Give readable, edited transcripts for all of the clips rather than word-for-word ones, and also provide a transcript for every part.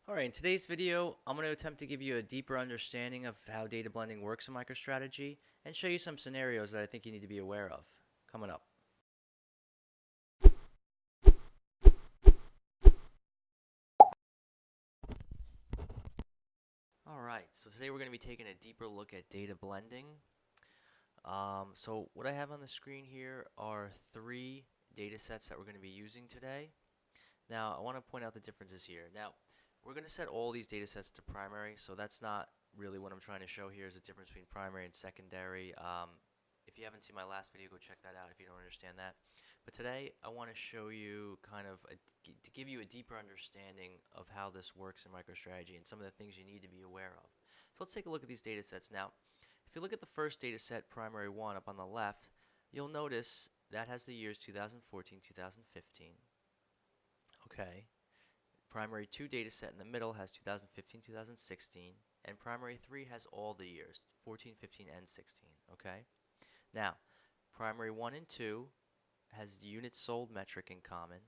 Alright, in today's video, I'm going to attempt to give you a deeper understanding of how data blending works in MicroStrategy and show you some scenarios that I think you need to be aware of. Coming up. Alright, so today we're going to be taking a deeper look at data blending. So what I have on the screen here are three data sets that we're going to be using today. Now, I want to point out the differences here. Now, we're going to set all these data sets to primary, so that's not really what I'm trying to show here is the difference between primary and secondary. If you haven't seen my last video, go check that out if you don't understand that. But today, I want to show you to give you a deeper understanding of how this works in MicroStrategy and some of the things you need to be aware of. So let's take a look at these data sets. Now, if you look at the first data set, primary 1, up on the left, you'll notice that has the years 2014, 2015. Okay. Primary 2 data set in the middle has 2015, 2016, and primary 3 has all the years, 14, 15, and 16. Okay. Now, primary 1 and 2 has the units sold metric in common.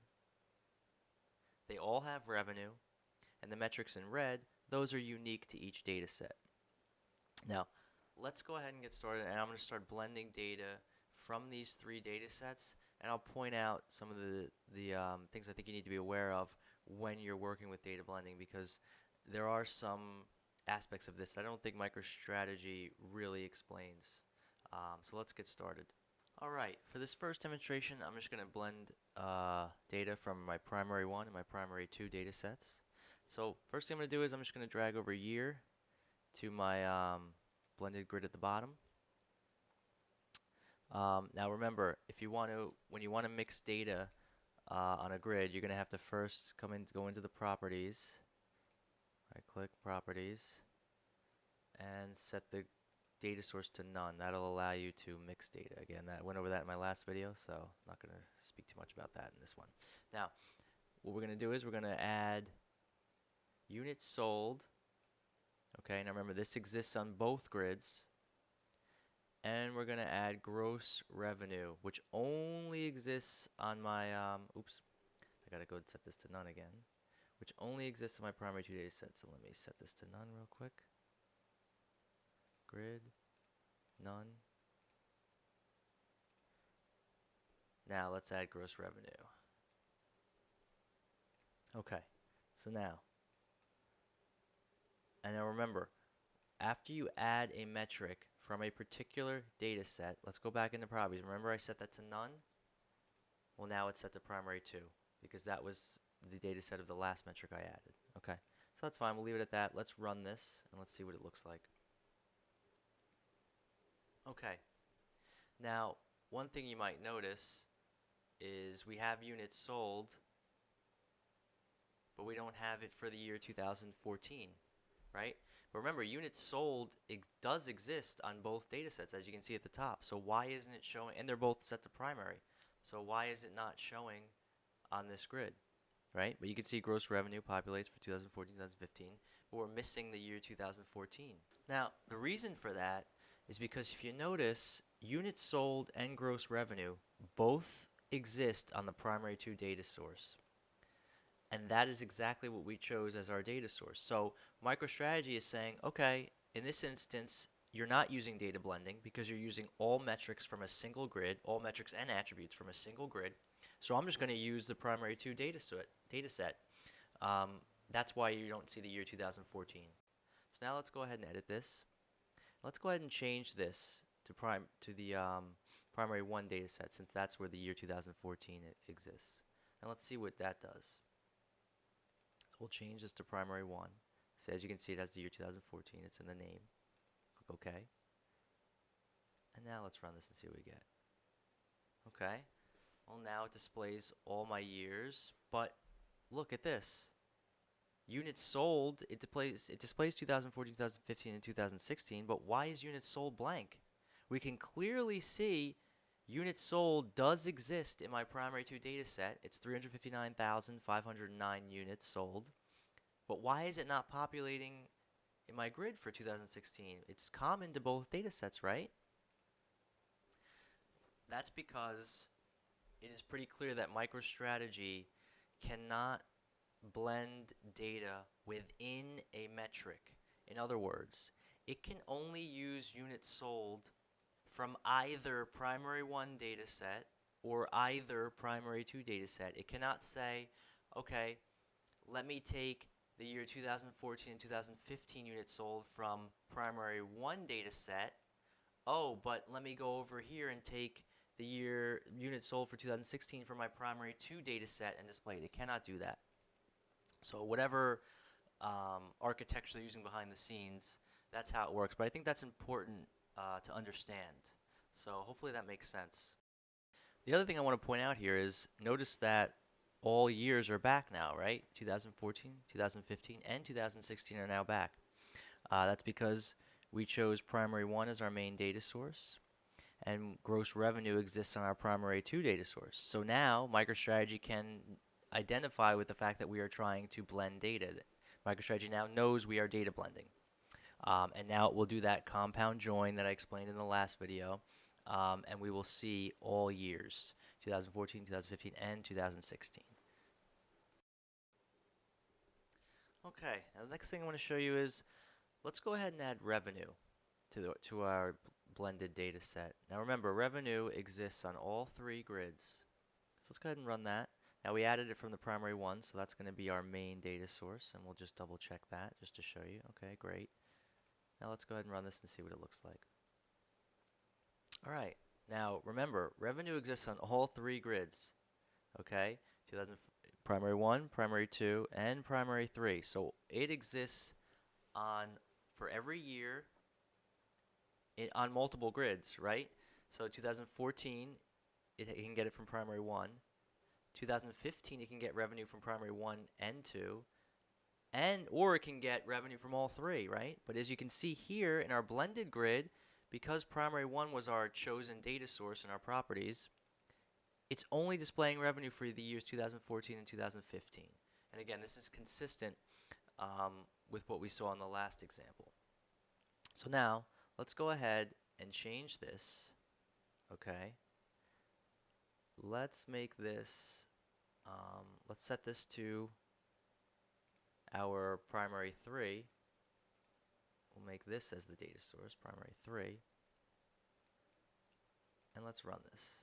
They all have revenue, and the metrics in red, those are unique to each data set. Now, let's go ahead and get started, and I'm going to start blending data from these three data sets, and I'll point out some of the things I think you need to be aware of when you're working with data blending, because there are some aspects of this that I don't think MicroStrategy really explains. So let's get started. Alright, for this first demonstration, I'm just going to blend data from my primary 1 and my primary 2 data sets. So first thing I'm going to do is I'm just going to drag over year to my blended grid at the bottom. Now remember, when you want to mix data on a grid, you're going to have to first go into the properties, right click properties, and set the data source to none. That'll allow you to mix data. Again, I went over that in my last video, so I'm not going to speak too much about that in this one. Now, what we're going to do is we're going to add units sold. Okay, now remember this exists on both grids. And we're going to add gross revenue, which only exists on my, oops, I got to go and set this to none again, which only exists on my primary 2 data sets. So let me set this to none real quick. Grid, none. Now let's add gross revenue. Okay, so now, and now remember, after you add a metric from a particular data set, let's go back into properties. Remember I set that to none? Well, now it's set to primary 2 because that was the data set of the last metric I added. Okay, so that's fine. We'll leave it at that. Let's run this and let's see what it looks like. Okay, now one thing you might notice is we have units sold, but we don't have it for the year 2014, right? But remember, units sold does exist on both data sets, as you can see at the top. So why isn't it showing? And they're both set to primary. So why is it not showing on this grid, right? But you can see gross revenue populates for 2014, 2015, but we're missing the year 2014. Now, the reason for that is because if you notice, units sold and gross revenue both exist on the primary 2 data source. And that is exactly what we chose as our data source. So MicroStrategy is saying, okay, in this instance, you're not using data blending because you're using all metrics from a single grid, all metrics and attributes from a single grid. So I'm just going to use the primary 2 data set. That's why you don't see the year 2014. So now let's go ahead and edit this. Let's go ahead and change this to the primary 1 data set, since that's where the year 2014 exists. And let's see what that does. We'll change this to primary 1. So as you can see, it has the year 2014. It's in the name. Click OK. And now let's run this and see what we get. Okay. Well, now it displays all my years, but look at this. Units sold, it displays 2014, 2015, and 2016, but why is units sold blank? We can clearly see units sold does exist in my primary 2 data set. It's 359,509 units sold. But why is it not populating in my grid for 2016? It's common to both data sets, right? That's because it is pretty clear that MicroStrategy cannot blend data within a metric. In other words, it can only use units sold from either primary 1 data set or either primary 2 data set. It cannot say, okay, let me take the year 2014 and 2015 units sold from primary 1 data set. Oh, but let me go over here and take the year units sold for 2016 from my primary 2 data set and display it. It cannot do that. So whatever architecture they're using behind the scenes, that's how it works. But I think that's important to understand. So hopefully that makes sense. The other thing I want to point out here is notice that all years are back now, right? 2014, 2015, and 2016 are now back. That's because we chose primary 1 as our main data source, and gross revenue exists on our primary 2 data source. So now MicroStrategy can identify with the fact that we are trying to blend data. MicroStrategy now knows we are data blending. And now it will do that compound join that I explained in the last video, and we will see all years, 2014, 2015, and 2016. Okay, now the next thing I want to show you is, let's go ahead and add revenue to our blended data set. Now remember, revenue exists on all 3 grids. So let's go ahead and run that. Now we added it from the primary 1, so that's going to be our main data source, and we'll just double check that just to show you. Okay, great. Now let's go ahead and run this and see what it looks like. Alright, now remember, revenue exists on all 3 grids. Okay, primary 1, primary 2, and primary 3. So it exists for every year on multiple grids, right? So 2014, it can get it from primary 1. 2015, it can get revenue from primary 1 and 2. Or it can get revenue from all 3, right? But as you can see here in our blended grid, because primary 1 was our chosen data source in our properties, it's only displaying revenue for the years 2014 and 2015. And again, this is consistent with what we saw in the last example. So now, let's go ahead and change this. Okay. Let's make this, let's set this to our primary 3. We'll make this as the data source, primary 3. And let's run this.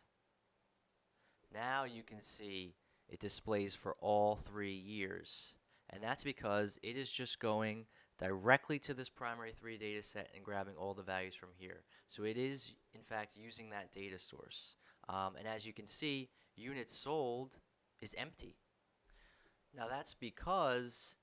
Now you can see it displays for all 3 years. And that's because it is just going directly to this primary 3 data set and grabbing all the values from here. So it is, in fact, using that data source. And as you can see, units sold is empty. Now that's because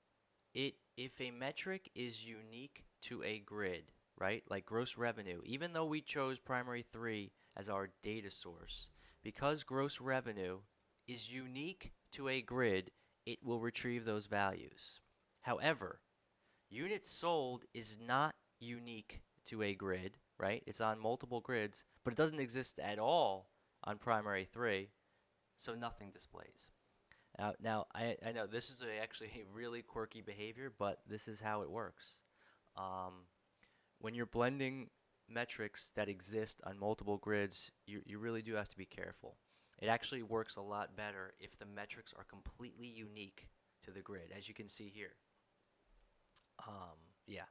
if a metric is unique to a grid, right, like gross revenue, even though we chose primary 3 as our data source, because gross revenue is unique to a grid, it will retrieve those values. However, units sold is not unique to a grid, right? It's on multiple grids, but it doesn't exist at all on primary 3, so nothing displays. Now I know this is actually a really quirky behavior, but this is how it works. When you're blending metrics that exist on multiple grids, you really do have to be careful. It actually works a lot better if the metrics are completely unique to the grid, as you can see here. Yeah,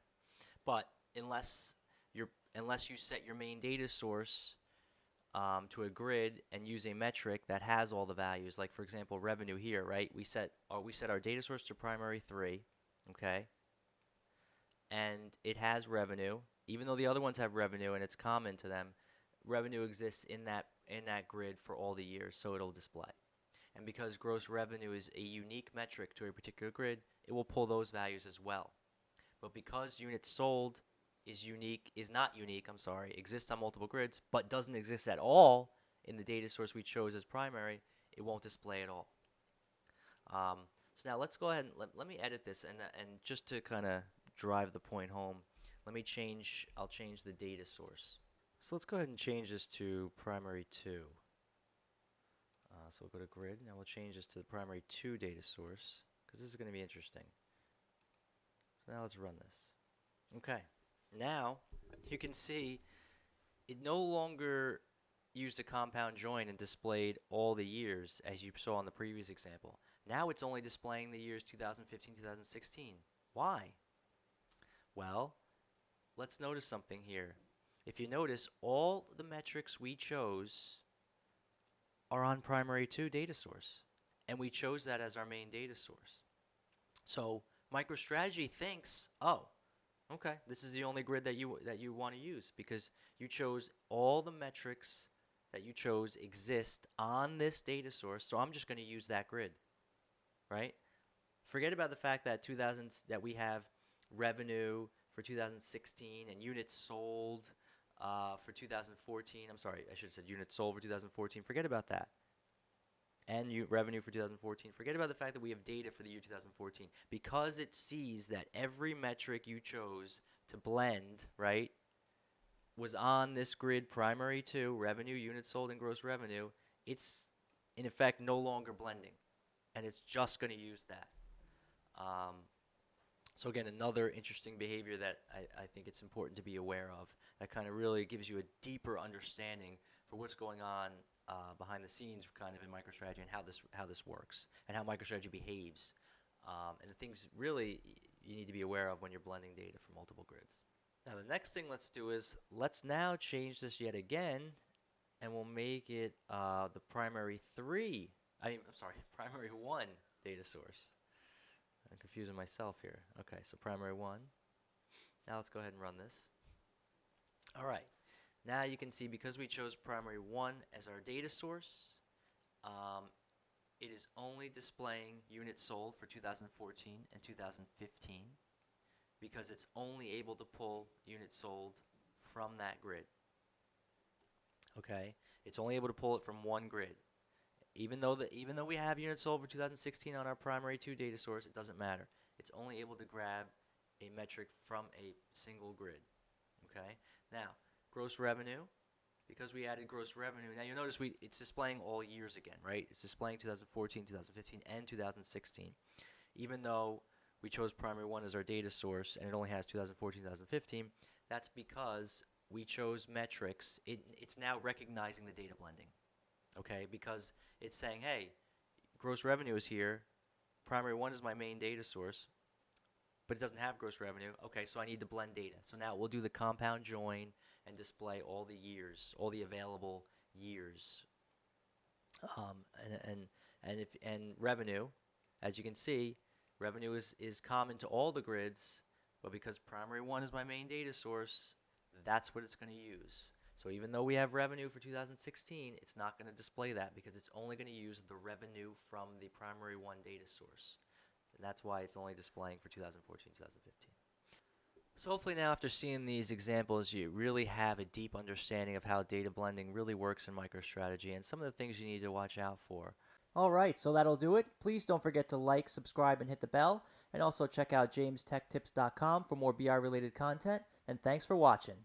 but unless you set your main data source to a grid and use a metric that has all the values, like for example revenue here, right? We set our data source to primary 3, okay, and it has revenue, even though the other ones have revenue and it's common to them. Revenue exists in that grid for all the years, so it'll display. And because gross revenue is a unique metric to a particular grid, it will pull those values as well. But because units sold exists on multiple grids, but doesn't exist at all in the data source we chose as primary, it won't display at all. So now let's go ahead and let me edit this, and just to kind of drive the point home, I'll change the data source. So let's go ahead and change this to primary 2. So we'll go to grid. Now we'll change this to the primary 2 data source, because this is going to be interesting. So now let's run this. Okay. Now you can see it no longer used a compound join and displayed all the years as you saw in the previous example. Now it's only displaying the years 2015, 2016. Why? Well, let's notice something here. If you notice, all the metrics we chose are on primary 2 data source, and we chose that as our main data source. So MicroStrategy thinks, oh, okay, this is the only grid that you want to use because you chose all the metrics that you chose exist on this data source, so I'm just going to use that grid, right? Forget about the fact that that we have revenue for 2016 and units sold for 2014. I'm sorry, I should have said units sold for 2014. Forget about that. And revenue for 2014. Forget about the fact that we have data for the year 2014. Because it sees that every metric you chose to blend, right, was on this grid primary 2, revenue, units sold, and gross revenue, it's in effect no longer blending. And it's just going to use that. So again, another interesting behavior that I think it's important to be aware of that kind of really gives you a deeper understanding for what's going on behind the scenes kind of in MicroStrategy and how this works and how MicroStrategy behaves and the things really you need to be aware of when you're blending data from multiple grids. Now the next thing let's do is let's now change this yet again and we'll make it the primary 1 data source. I'm confusing myself here. Okay, so primary 1. Now let's go ahead and run this. All right. Now you can see because we chose primary 1 as our data source, it is only displaying units sold for 2014 and 2015 because it's only able to pull units sold from that grid. Okay? It's only able to pull it from one grid. Even though we have units sold for 2016 on our primary 2 data source, it doesn't matter. It's only able to grab a metric from a single grid. Okay? Now, gross revenue, because we added gross revenue, now you'll notice it's displaying all years again, right? It's displaying 2014, 2015, and 2016. Even though we chose primary 1 as our data source and it only has 2014, 2015, that's because we chose metrics. It's now recognizing the data blending. Okay, because it's saying, hey, gross revenue is here, primary 1 is my main data source, but it doesn't have gross revenue. Okay, so I need to blend data. So now we'll do the compound join and display all the years, all the available years. And revenue, as you can see, revenue is common to all the grids, but because primary 1 is my main data source, that's what it's going to use. So even though we have revenue for 2016, it's not going to display that because it's only going to use the revenue from the primary 1 data source. And that's why it's only displaying for 2014, 2015. So hopefully now after seeing these examples, you really have a deep understanding of how data blending really works in MicroStrategy and some of the things you need to watch out for. Alright, so that'll do it. Please don't forget to like, subscribe, and hit the bell. And also check out jamestechtips.com for more BI related content. And thanks for watching.